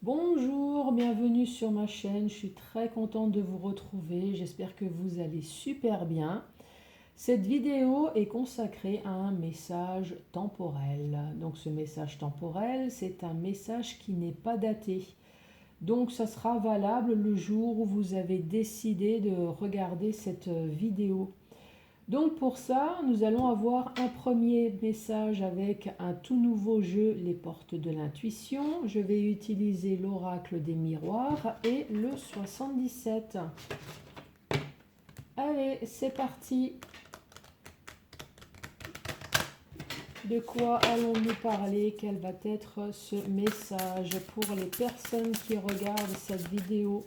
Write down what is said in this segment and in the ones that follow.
Bonjour, bienvenue sur ma chaîne. Je suis très contente de vous retrouver. J'espère que vous allez super bien. Cette vidéo est consacrée à un message temporel. Donc ce message temporel, c'est un message qui n'est pas daté. Donc ça sera valable le jour où vous avez décidé de regarder cette vidéo. Donc pour ça, nous allons avoir un premier message avec un tout nouveau jeu, les portes de l'intuition. Je vais utiliser l'oracle des miroirs et le 77. Allez, c'est parti. De quoi allons-nous parler? Quel va être ce message pour les personnes qui regardent cette vidéo?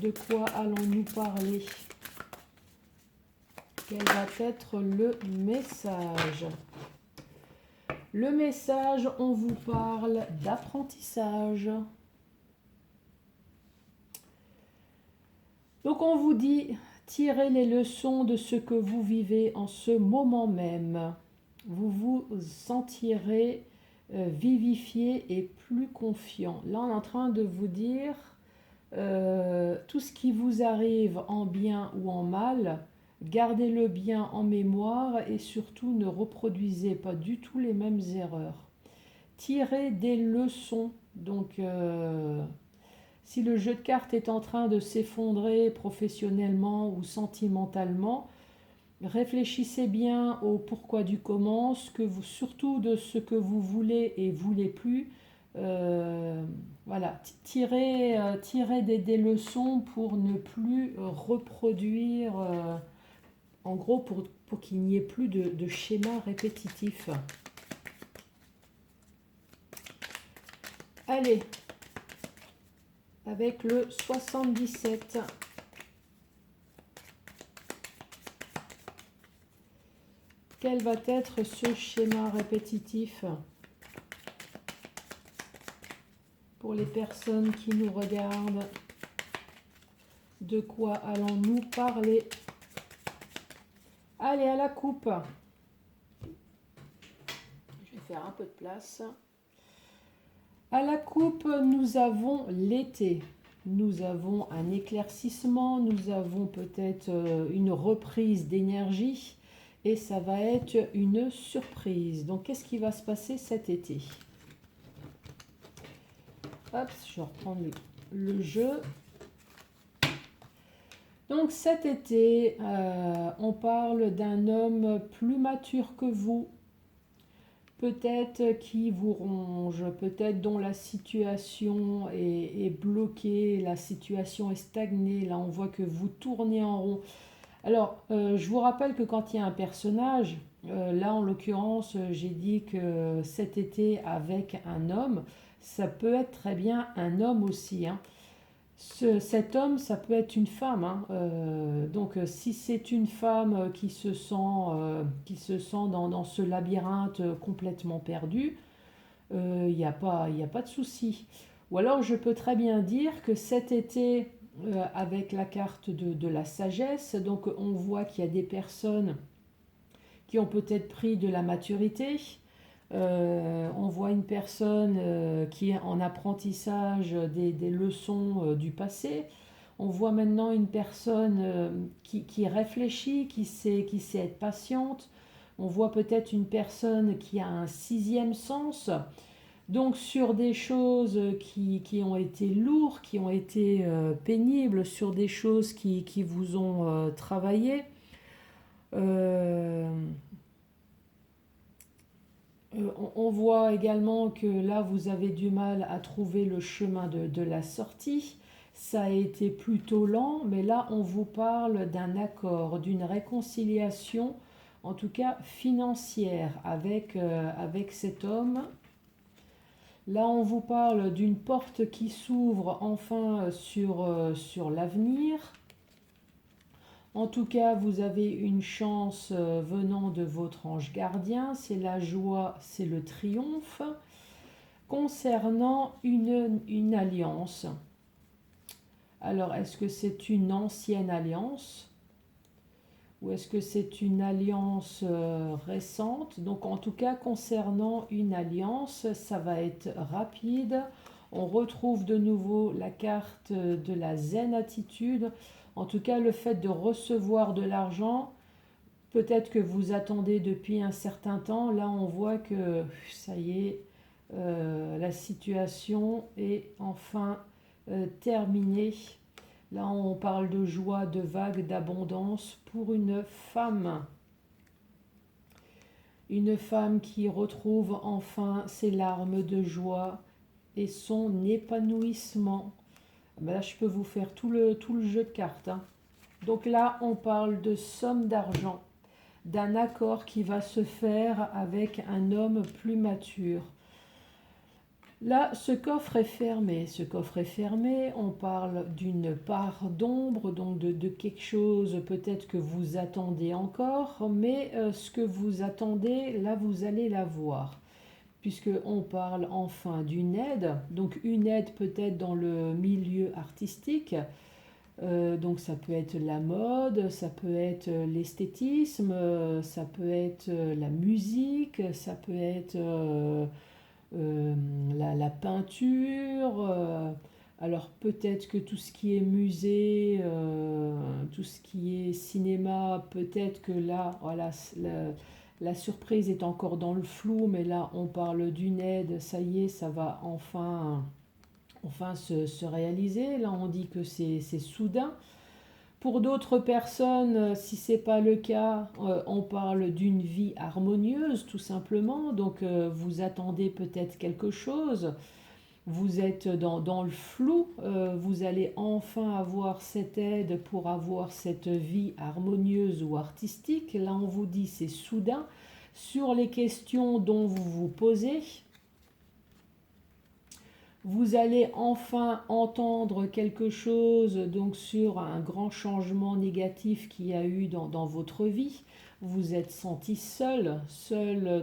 De quoi allons-nous parler? Quel va être le message? Le message, on vous parle d'apprentissage. Donc on vous dit, tirez les leçons de ce que vous vivez en ce moment même. Vous vous sentirez vivifié et plus confiant. Là, on est en train de vous dire, tout ce qui vous arrive en bien ou en mal, gardez-le bien en mémoire et surtout ne reproduisez pas du tout les mêmes erreurs. Tirez des leçons. Donc, si le jeu de cartes est en train de s'effondrer professionnellement ou sentimentalement, réfléchissez bien au pourquoi du comment, surtout de ce que vous voulez et voulez plus. Voilà, tirez des leçons pour ne plus reproduire, en gros pour qu'il n'y ait plus de schéma répétitif. Allez, avec le 77. Quel va être ce schéma répétitif pour les personnes qui nous regardent? De quoi allons-nous parler? Allez, à la coupe. Je vais faire un peu de place. À la coupe, nous avons l'été. Nous avons un éclaircissement, nous avons peut-être une reprise d'énergie et ça va être une surprise. Donc, qu'est-ce qui va se passer cet été? Hop, je reprends le jeu. Donc cet été, on parle d'un homme plus mature que vous, peut-être qui vous ronge, peut-être dont la situation est bloquée, la situation est stagnée. Là, on voit que vous tournez en rond. Alors, je vous rappelle que quand il y a un personnage, là en l'occurrence, j'ai dit que cet été avec un homme, ça peut être très bien un homme aussi, hein. Cet homme, ça peut être une femme, hein. Donc, si c'est une femme qui se sent dans ce labyrinthe complètement perdu, il n'y a pas de souci. Ou alors, je peux très bien dire que cet été, avec la carte de la sagesse, donc on voit qu'il y a des personnes qui ont peut-être pris de la maturité. On voit une personne qui est en apprentissage des leçons du passé. On voit maintenant une personne qui réfléchit, qui sait être patiente. On voit peut-être une personne qui a un sixième sens. Donc sur des choses qui ont été lourdes, qui ont été pénibles, sur des choses qui vous ont travaillé. Euh, on voit également que là, vous avez du mal à trouver le chemin de la sortie. Ça a été plutôt lent, mais là, on vous parle d'un accord, d'une réconciliation, en tout cas financière, avec cet homme. Là, on vous parle d'une porte qui s'ouvre enfin sur l'avenir. En tout cas, vous avez une chance venant de votre ange gardien, c'est la joie, c'est le triomphe. Concernant une alliance, alors est-ce que c'est une ancienne alliance ou est-ce que c'est une alliance récente? Donc en tout cas, concernant une alliance, ça va être rapide. On retrouve de nouveau la carte de la zen attitude. En tout cas, le fait de recevoir de l'argent, peut-être que vous attendez depuis un certain temps. Là, on voit que ça y est, la situation est enfin terminée. Là, on parle de joie, de vague, d'abondance pour une femme. Une femme qui retrouve enfin ses larmes de joie et son épanouissement. Ben là, je peux vous faire tout le jeu de cartes, hein. Donc là, on parle de somme d'argent, d'un accord qui va se faire avec un homme plus mature. Là, ce coffre est fermé. Ce coffre est fermé. On parle d'une part d'ombre, donc de quelque chose peut-être que vous attendez encore, mais ce que vous attendez, là, vous allez l'avoir. Puisqu'on parle enfin d'une aide, donc une aide peut-être dans le milieu artistique. Donc ça peut être la mode, ça peut être l'esthétisme, ça peut être la musique, ça peut être la peinture. Alors peut-être que tout ce qui est musée, tout ce qui est cinéma, peut-être que là, voilà, la surprise est encore dans le flou, mais là on parle d'une aide, ça y est, ça va enfin se réaliser. Là on dit que c'est soudain. Pour d'autres personnes, si ce n'est pas le cas, on parle d'une vie harmonieuse tout simplement. Donc vous attendez peut-être quelque chose, vous êtes dans le flou, vous allez enfin avoir cette aide pour avoir cette vie harmonieuse ou artistique. Là on vous dit c'est soudain. Sur les questions dont vous vous posez, vous allez enfin entendre quelque chose donc sur un grand changement négatif qu'il y a eu dans votre vie. Vous êtes senti seul,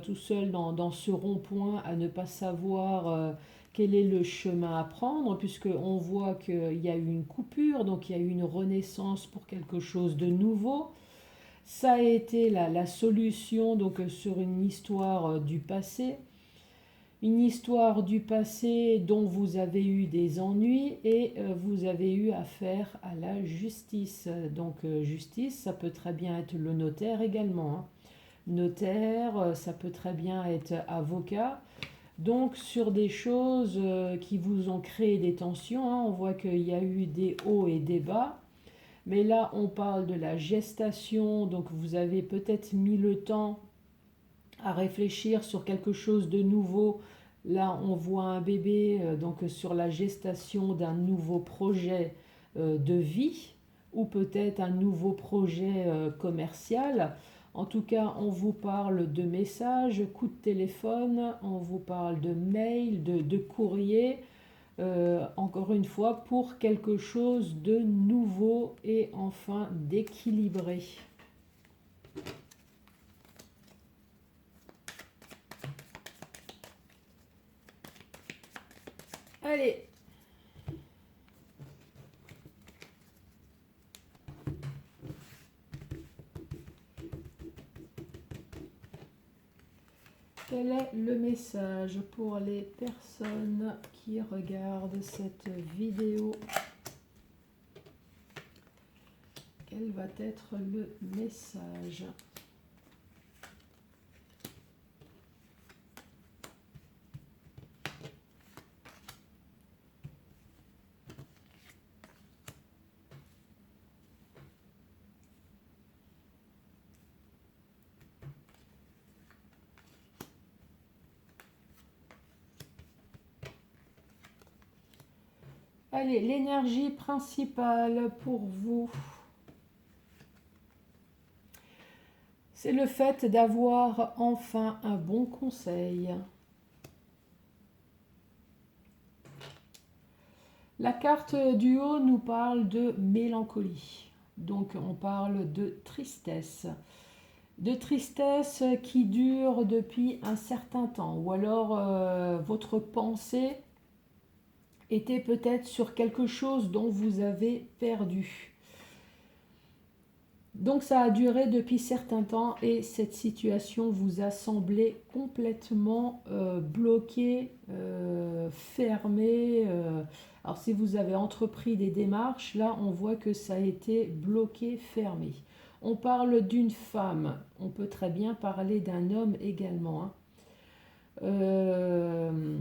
tout seul dans ce rond-point à ne pas savoir quel est le chemin à prendre, puisqu'on voit qu'il y a eu une coupure, donc il y a eu une renaissance pour quelque chose de nouveau. Ça a été la solution donc sur une histoire du passé. Une histoire du passé dont vous avez eu des ennuis et vous avez eu affaire à la justice. Donc justice, ça peut très bien être le notaire également, hein. Notaire, ça peut très bien être avocat. Donc sur des choses qui vous ont créé des tensions, hein, on voit qu'il y a eu des hauts et des bas. Mais là, on parle de la gestation, donc vous avez peut-être mis le temps à réfléchir sur quelque chose de nouveau. Là, on voit un bébé, donc sur la gestation d'un nouveau projet de vie ou peut-être un nouveau projet commercial. En tout cas, on vous parle de messages, coups de téléphone, on vous parle de mails, de courriers, encore une fois, pour quelque chose de nouveau et enfin d'équilibré. Allez, quel est le message pour les personnes qui regardent cette vidéo? Quel va être le message? Allez, l'énergie principale pour vous, c'est le fait d'avoir enfin un bon conseil. La carte du haut nous parle de mélancolie. Donc on parle de tristesse. De tristesse qui dure depuis un certain temps. Ou alors votre pensée était peut-être sur quelque chose dont vous avez perdu. Donc ça a duré depuis certain temps et cette situation vous a semblé complètement bloquée, fermée. Alors si vous avez entrepris des démarches, là on voit que ça a été bloqué, fermé. On parle d'une femme, on peut très bien parler d'un homme également, hein. Euh,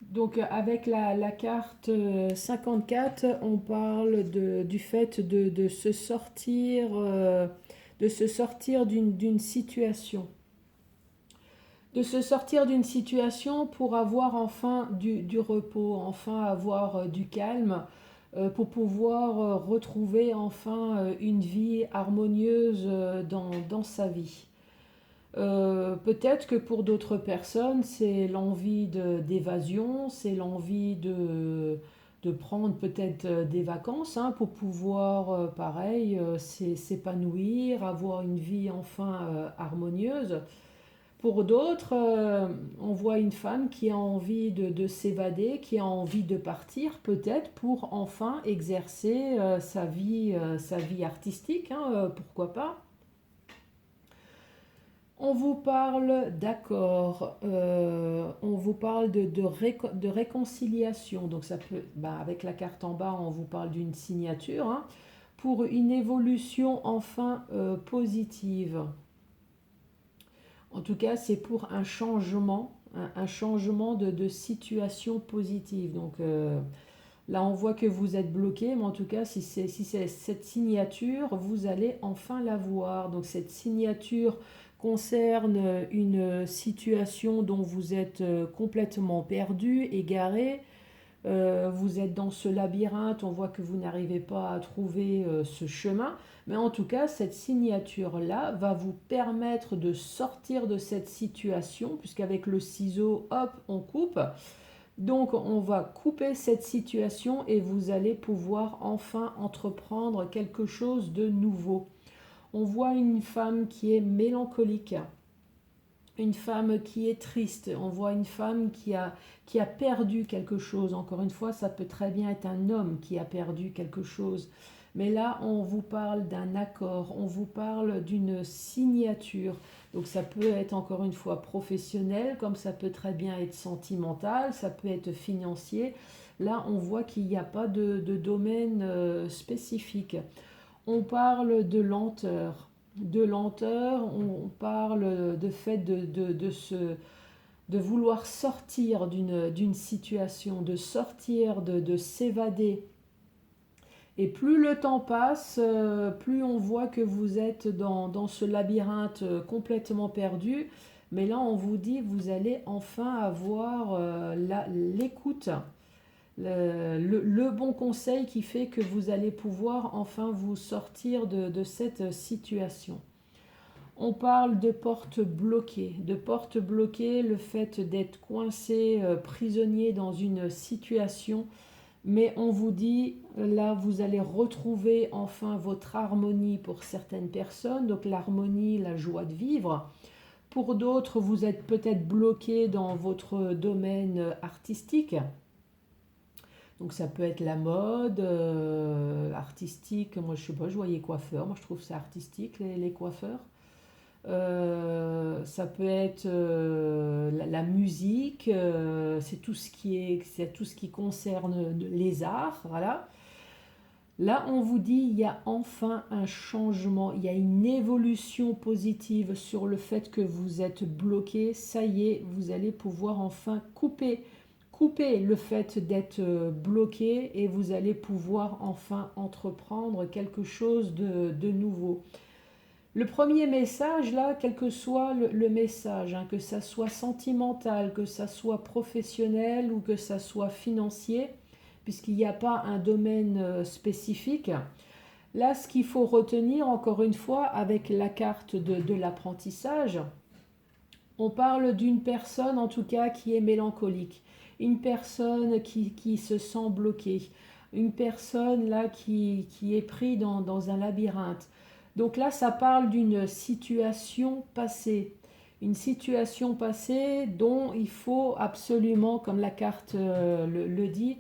donc avec la carte 54, on parle du fait de se sortir d'une situation. De se sortir d'une situation pour avoir enfin du repos, enfin avoir du calme, pour pouvoir retrouver enfin une vie harmonieuse dans sa vie. Peut-être que pour d'autres personnes, c'est l'envie d'évasion, c'est l'envie de prendre peut-être des vacances, hein, pour pouvoir, pareil, s'épanouir, avoir une vie enfin harmonieuse. Pour d'autres, on voit une femme qui a envie de s'évader, qui a envie de partir peut-être pour enfin exercer sa vie artistique, hein, pourquoi pas. On vous parle d'accord, on vous parle de réconciliation. Donc ça peut, avec la carte en bas, on vous parle d'une signature, hein, pour une évolution enfin positive. En tout cas, c'est pour un changement, un changement de situation positive. Donc là, on voit que vous êtes bloqué, mais en tout cas, si c'est cette signature, vous allez enfin la voir. Donc cette signature concerne une situation dont vous êtes complètement perdu, égaré. Vous êtes dans ce labyrinthe, on voit que vous n'arrivez pas à trouver ce chemin, mais en tout cas, cette signature-là va vous permettre de sortir de cette situation, puisqu'avec le ciseau, hop, on coupe. Donc, on va couper cette situation et vous allez pouvoir enfin entreprendre quelque chose de nouveau. On voit une femme qui est mélancolique, une femme qui est triste, on voit une femme qui a perdu quelque chose. Encore une fois, ça peut très bien être un homme qui a perdu quelque chose. Mais là, on vous parle d'un accord, on vous parle d'une signature. Donc ça peut être encore une fois professionnel, comme ça peut très bien être sentimental, ça peut être financier. Là, on voit qu'il n'y a pas de domaine spécifique. On parle de lenteur, on parle de fait de vouloir sortir d'une situation, de sortir, de s'évader. Et plus le temps passe, plus on voit que vous êtes dans ce labyrinthe complètement perdu. Mais là, on vous dit, vous allez enfin avoir l'écoute, le bon conseil qui fait que vous allez pouvoir enfin vous sortir de cette situation. On parle de porte bloquée, le fait d'être coincé, prisonnier dans une situation. Mais on vous dit, là, vous allez retrouver enfin votre harmonie pour certaines personnes, donc l'harmonie, la joie de vivre. Pour d'autres, vous êtes peut-être bloqué dans votre domaine artistique. Donc ça peut être la mode, artistique. Moi, je sais pas, je voyais coiffeur. Moi, je trouve ça artistique, les coiffeurs. Ça peut être la musique, c'est tout ce qui concerne les arts, voilà. Là, on vous dit, il y a enfin un changement, il y a une évolution positive sur le fait que vous êtes bloqué. Ça y est, vous allez pouvoir enfin couper le fait d'être bloqué et vous allez pouvoir enfin entreprendre quelque chose de nouveau. Le premier message, là, quel que soit le message, hein, que ça soit sentimental, que ça soit professionnel ou que ça soit financier, puisqu'il n'y a pas un domaine spécifique. Là, ce qu'il faut retenir, encore une fois, avec la carte de l'apprentissage, on parle d'une personne, en tout cas, qui est mélancolique, une personne qui se sent bloquée, une personne, là, qui est prise dans un labyrinthe. Donc là, ça parle d'une situation passée. Une situation passée dont il faut absolument, comme la carte le dit,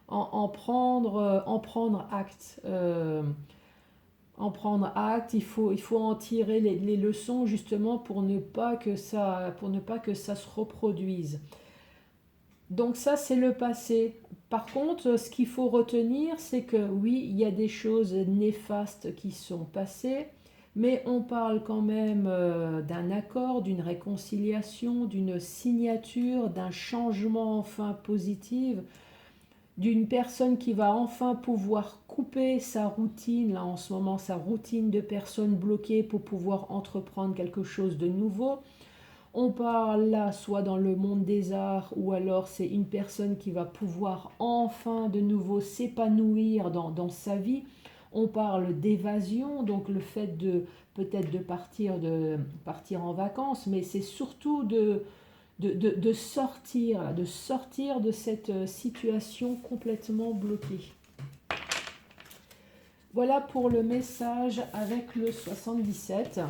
en prendre acte. en prendre acte, il faut en tirer les leçons justement pour ne pas que ça se reproduise. Donc ça, c'est le passé. Par contre, ce qu'il faut retenir, c'est que oui, il y a des choses néfastes qui sont passées, mais on parle quand même d'un accord, d'une réconciliation, d'une signature, d'un changement enfin positif, d'une personne qui va enfin pouvoir couper sa routine, là en ce moment, sa routine de personnes bloquées pour pouvoir entreprendre quelque chose de nouveau. On parle là soit dans le monde des arts ou alors c'est une personne qui va pouvoir enfin de nouveau s'épanouir dans sa vie. On parle d'évasion, donc le fait de peut-être de partir en vacances, mais c'est surtout de sortir de cette situation complètement bloquée. Voilà pour le message avec le 77.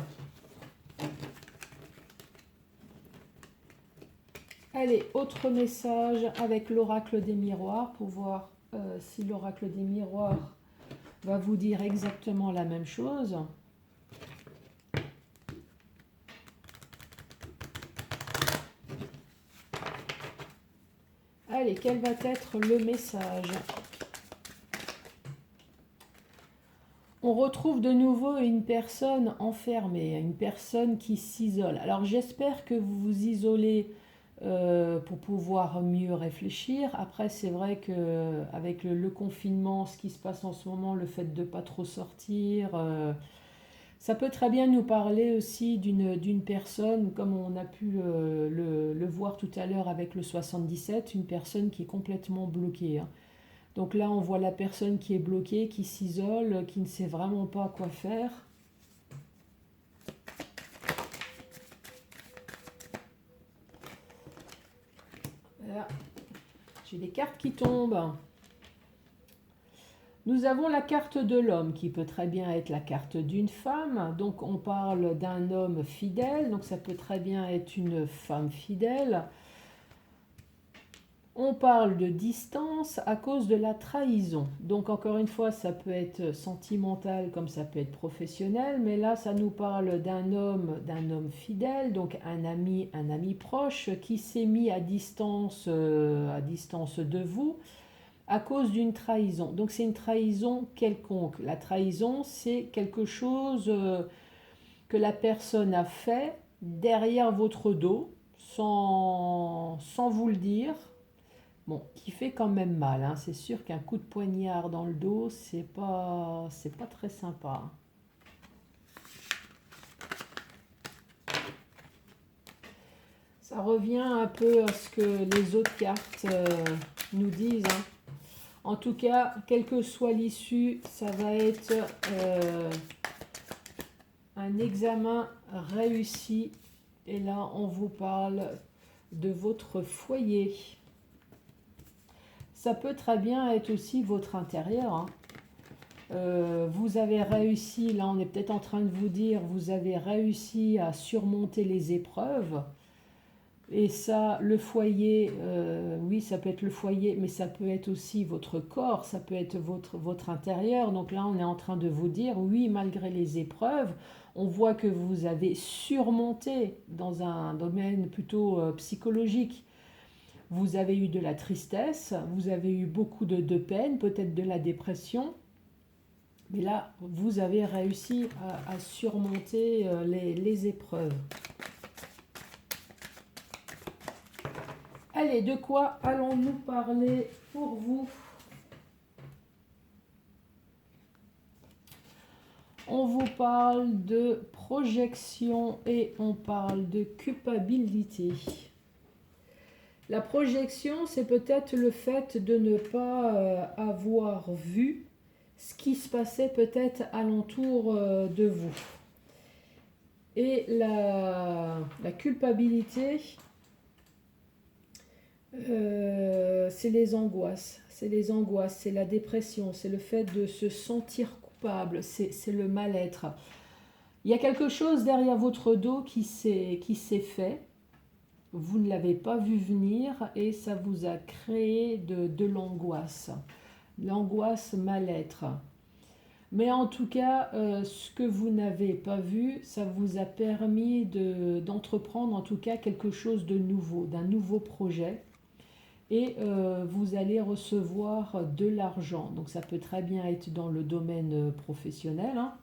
Allez, autre message avec l'oracle des miroirs pour voir si l'oracle des miroirs va vous dire exactement la même chose. Allez, quel va être le message? On retrouve de nouveau une personne enfermée, une personne qui s'isole. Alors j'espère que vous vous isolez pour pouvoir mieux réfléchir. Après, c'est vrai qu'avec le confinement, ce qui se passe en ce moment, le fait de ne pas trop sortir, ça peut très bien nous parler aussi d'une personne, comme on a pu le voir tout à l'heure avec le 77, une personne qui est complètement bloquée, hein. Donc là, on voit la personne qui est bloquée, qui s'isole, qui ne sait vraiment pas quoi faire. Voilà. J'ai des cartes qui tombent. Nous avons la carte de l'homme qui peut très bien être la carte d'une femme. Donc on parle d'un homme fidèle, donc ça peut très bien être une femme fidèle. On parle de distance à cause de la trahison. Donc encore une fois, ça peut être sentimental comme ça peut être professionnel, mais là ça nous parle d'un homme fidèle, donc un ami proche qui s'est mis à distance de vous à cause d'une trahison. Donc c'est une trahison quelconque. La trahison, c'est quelque chose que la personne a fait derrière votre dos sans vous le dire. Bon, qui fait quand même mal, hein. C'est sûr qu'un coup de poignard dans le dos, c'est pas très sympa. Ça revient un peu à ce que les autres cartes nous disent, hein. En tout cas, quelle que soit l'issue, ça va être un examen réussi. Et là, on vous parle de votre foyer. Ça peut très bien être aussi votre intérieur, hein. Vous avez réussi, là on est peut-être en train de vous dire, vous avez réussi à surmonter les épreuves. Et ça, le foyer, oui, ça peut être le foyer, mais ça peut être aussi votre corps, ça peut être votre intérieur. Donc là, on est en train de vous dire, oui, malgré les épreuves, on voit que vous avez surmonté dans un domaine plutôt psychologique. Vous avez eu de la tristesse, vous avez eu beaucoup de peine, peut-être de la dépression. Mais là, vous avez réussi à surmonter les épreuves. Allez, de quoi allons-nous parler pour vous? On vous parle de projection et on parle de culpabilité. La projection, c'est peut-être le fait de ne pas avoir vu ce qui se passait peut-être alentour de vous. Et la culpabilité, c'est les angoisses, c'est la dépression, c'est le fait de se sentir coupable, c'est le mal-être. Il y a quelque chose derrière votre dos qui s'est fait, vous ne l'avez pas vu venir et ça vous a créé de l'angoisse, mal-être. Mais en tout cas, ce que vous n'avez pas vu, ça vous a permis d'entreprendre en tout cas quelque chose de nouveau, d'un nouveau projet. Et vous allez recevoir de l'argent. Donc ça peut très bien être dans le domaine professionnel, hein.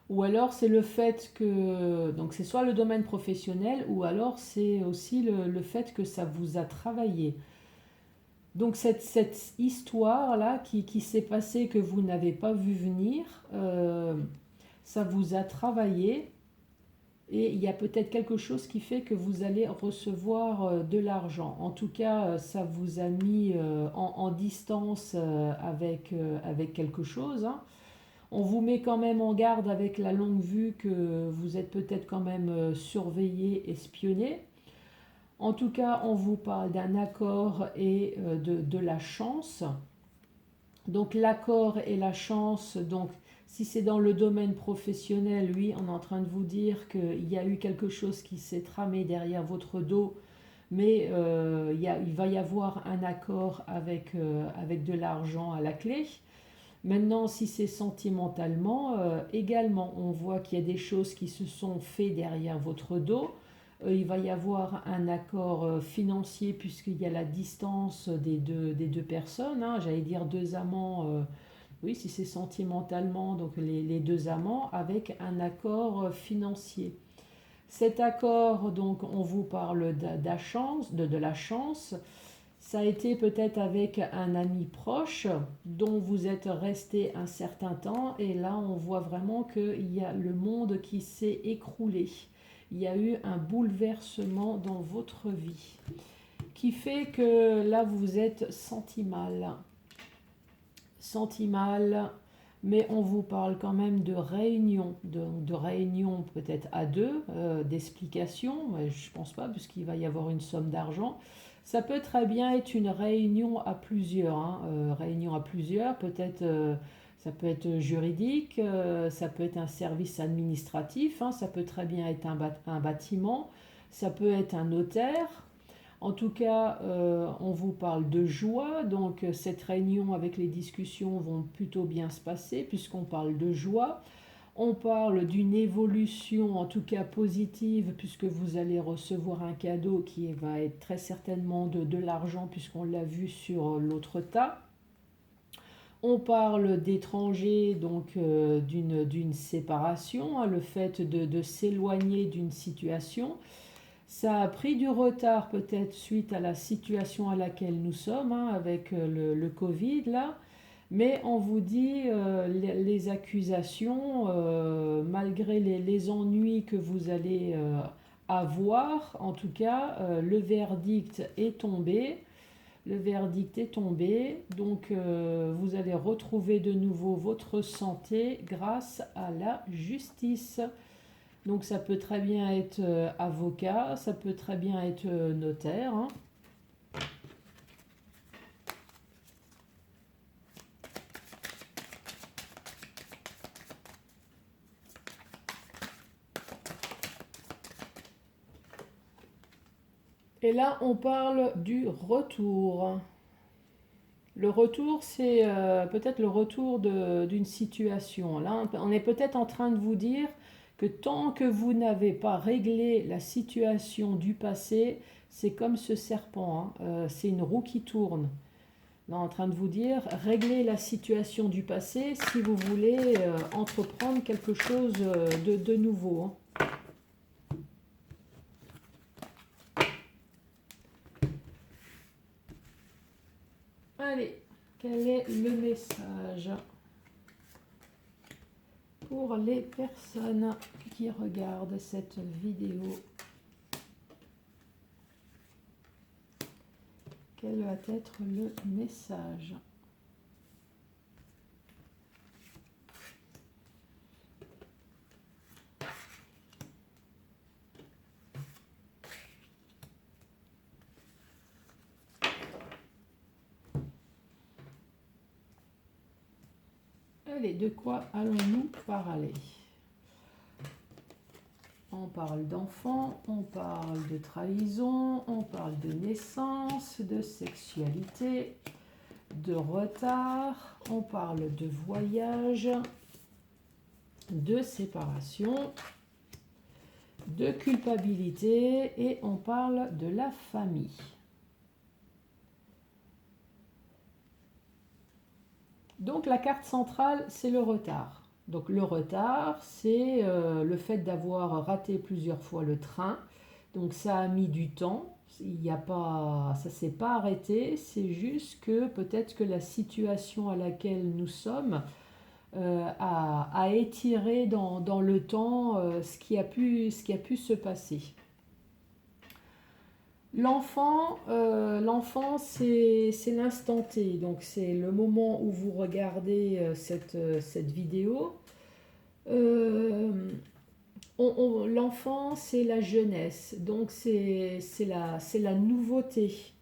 Ou alors c'est le fait que, donc c'est soit le domaine professionnel, ou alors c'est aussi le fait que ça vous a travaillé. Donc cette histoire-là qui s'est passée que vous n'avez pas vu venir, ça vous a travaillé et il y a peut-être quelque chose qui fait que vous allez recevoir de l'argent. En tout cas, ça vous a mis en distance avec quelque chose, hein. On vous met quand même en garde avec la longue vue que vous êtes peut-être quand même surveillé, espionné. En tout cas, on vous parle d'un accord et de la chance. Donc l'accord et la chance, donc si c'est dans le domaine professionnel, oui, on est en train de vous dire qu'il y a eu quelque chose qui s'est tramé derrière votre dos, mais il va y avoir un accord avec de l'argent à la clé. Maintenant, si c'est sentimentalement, également, on voit qu'il y a des choses qui se sont faites derrière votre dos. Il va y avoir un accord financier puisqu'il y a la distance des deux personnes, hein. J'allais dire deux amants, oui, si c'est sentimentalement, donc les deux amants, avec un accord financier. Cet accord, donc, on vous parle de la chance. Ça a été peut-être avec un ami proche dont vous êtes resté un certain temps et là on voit vraiment qu'il y a le monde qui s'est écroulé. Il y a eu un bouleversement dans votre vie qui fait que là vous êtes senti mal. Senti mal, mais on vous parle quand même de réunion, de réunion peut-être à deux, d'explication. Je ne pense pas puisqu'il va y avoir une somme d'argent. Ça peut très bien être une réunion à plusieurs, hein, réunion à plusieurs, peut-être ça peut être juridique, ça peut être un service administratif, hein, ça peut très bien être un bâtiment, ça peut être un notaire. En tout cas, on vous parle de joie, donc cette réunion avec les discussions vont plutôt bien se passer puisqu'on parle de joie. On parle d'une évolution, en tout cas positive, puisque vous allez recevoir un cadeau qui va être très certainement de l'argent, puisqu'on l'a vu sur l'autre tas. On parle d'étrangers, donc d'une séparation, hein, le fait de s'éloigner d'une situation. Ça a pris du retard peut-être suite à la situation à laquelle nous sommes, hein, avec le Covid là. Mais on vous dit les accusations, malgré les ennuis que vous allez avoir, en tout cas, le verdict est tombé. Le verdict est tombé, donc vous allez retrouver de nouveau votre santé grâce à la justice. Donc ça peut très bien être avocat, ça peut très bien être notaire, hein. Et là, on parle du retour. Le retour, c'est peut-être le retour d'une situation. Là, on est peut-être en train de vous dire que tant que vous n'avez pas réglé la situation du passé, c'est comme ce serpent, hein, c'est une roue qui tourne. Là, en train de vous dire, réglez la situation du passé si vous voulez entreprendre quelque chose de nouveau, hein. Allez, quel est le message pour les personnes qui regardent cette vidéo? Quel va être le message? Allez, de quoi allons-nous parler? On parle d'enfants, on parle de trahison, on parle de naissance, de sexualité, de retard, on parle de voyage, de séparation, de culpabilité et on parle de la famille. Donc la carte centrale, c'est le retard. Donc le retard, c'est le fait d'avoir raté plusieurs fois le train. Donc ça a mis du temps. Il y a pas, ça ne s'est pas arrêté. C'est juste que peut-être que la situation à laquelle nous sommes a étiré dans le temps ce qui a pu se passer. L'enfant, c'est l'instant T, donc c'est le moment où vous regardez cette vidéo. L'enfant, c'est la jeunesse, donc c'est la nouveauté.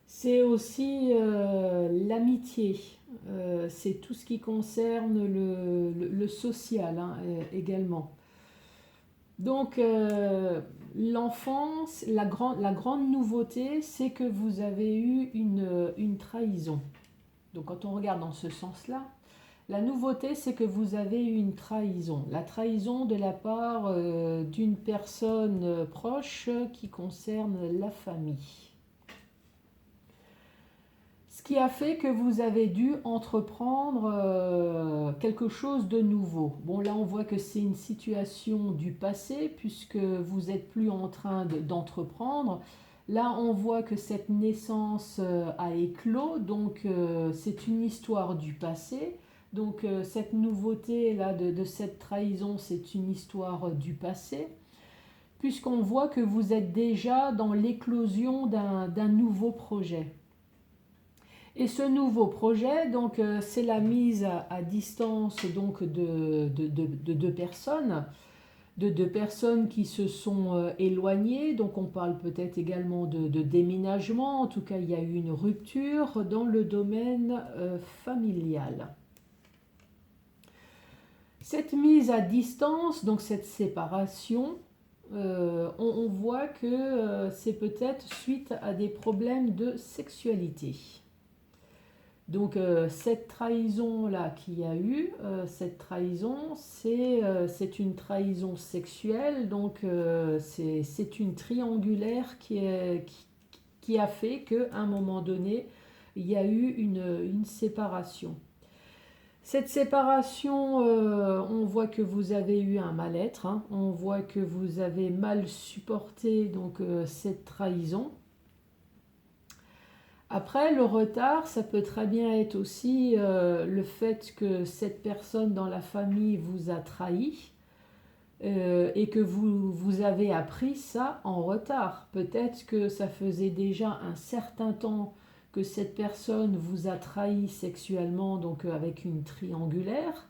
C'est aussi l'amitié, c'est tout ce qui concerne le social également. Donc l'enfance, la grande nouveauté, c'est que vous avez eu une trahison. Donc quand on regarde dans ce sens-là, la nouveauté, c'est que vous avez eu une trahison. La trahison de la part d'une personne proche qui concerne la famille. Ce qui a fait que vous avez dû entreprendre quelque chose de nouveau. Bon, là, on voit que c'est une situation du passé, puisque vous n'êtes plus en train d'entreprendre. Là, on voit que cette naissance a éclos, donc c'est une histoire du passé. Donc cette nouveauté-là de cette trahison, c'est une histoire du passé, puisqu'on voit que vous êtes déjà dans l'éclosion d'un nouveau projet. Et ce nouveau projet, donc, c'est la mise à distance donc, de deux personnes, qui se sont éloignées. Donc on parle peut-être également de déménagement. En tout cas, il y a eu une rupture dans le domaine familial. Cette mise à distance, donc cette séparation, on voit que c'est peut-être suite à des problèmes de sexualité. Donc cette trahison-là qu'il y a eu, cette trahison, c'est une trahison sexuelle, donc c'est une triangulaire qui a fait qu'à un moment donné, il y a eu une séparation. Cette séparation, on voit que vous avez eu un mal-être, on voit que vous avez mal supporté donc, cette trahison. Après, le retard, ça peut très bien être aussi le fait que cette personne dans la famille vous a trahi et que vous avez appris ça en retard. Peut-être que ça faisait déjà un certain temps que cette personne vous a trahi sexuellement, donc avec une triangulaire.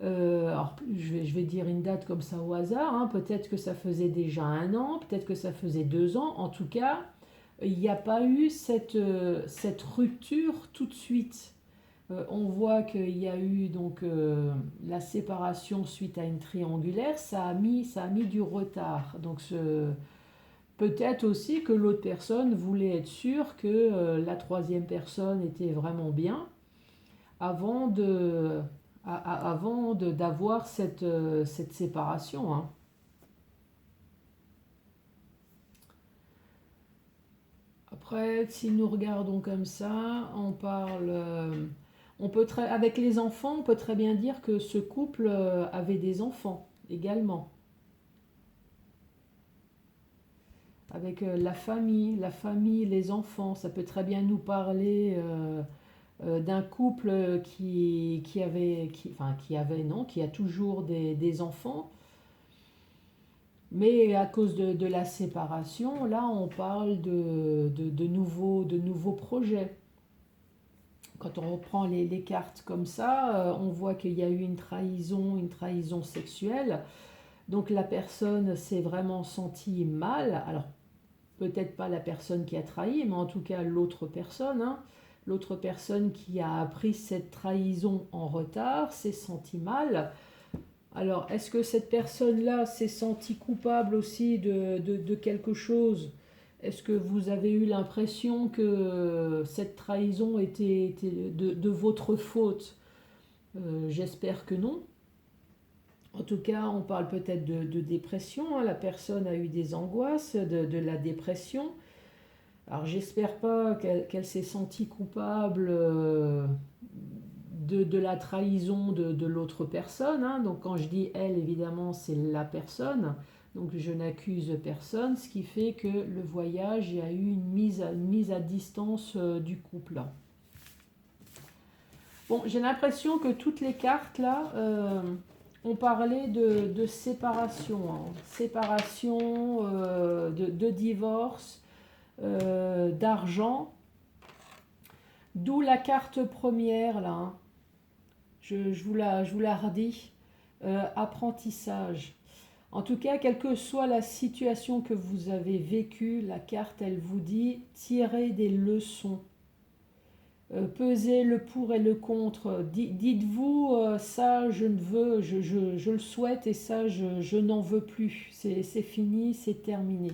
Alors, je vais dire une date comme ça au hasard, peut-être que ça faisait déjà 1 an, peut-être que ça faisait 2 ans. En tout cas, il n'y a pas eu cette rupture tout de suite. On voit qu'il y a eu donc la séparation suite à une triangulaire, ça a mis du retard. Donc peut-être aussi que l'autre personne voulait être sûre que la troisième personne était vraiment bien avant d'avoir cette séparation. Après, si nous regardons comme ça, on parle, avec les enfants, on peut très bien dire que ce couple avait des enfants également. Avec la famille, les enfants, ça peut très bien nous parler d'un couple qui a toujours des enfants. Mais à cause de la séparation, là, on parle de nouveaux projets. Quand on reprend les cartes comme ça, on voit qu'il y a eu une trahison sexuelle. Donc la personne s'est vraiment sentie mal. Alors, peut-être pas la personne qui a trahi, mais en tout cas l'autre personne. L'autre personne qui a appris cette trahison en retard s'est sentie mal. Alors, est-ce que cette personne-là s'est sentie coupable aussi de quelque chose Est-ce que vous avez eu l'impression que cette trahison était de votre faute? J'espère que non. En tout cas, on parle peut-être de dépression, hein. La personne a eu des angoisses, de la dépression. Alors j'espère pas qu'elle s'est sentie coupable de la trahison de l'autre personne, hein. Donc quand je dis elle, évidemment, c'est la personne. Donc je n'accuse personne, ce qui fait que le voyage, il y a eu une mise à distance du couple. Bon, j'ai l'impression que toutes les cartes là ont parlé de séparation, hein. Séparation, de divorce, d'argent. D'où la carte première là, hein. Je vous la redis. Apprentissage. En tout cas, quelle que soit la situation que vous avez vécue, la carte, elle vous dit tirez des leçons. Pesez le pour et le contre. Dites-vous, ça je ne veux, je le souhaite et ça je n'en veux plus. C'est fini, c'est terminé.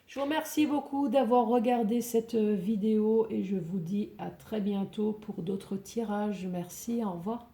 Je vous remercie beaucoup d'avoir regardé cette vidéo et je vous dis à très bientôt pour d'autres tirages. Merci, au revoir.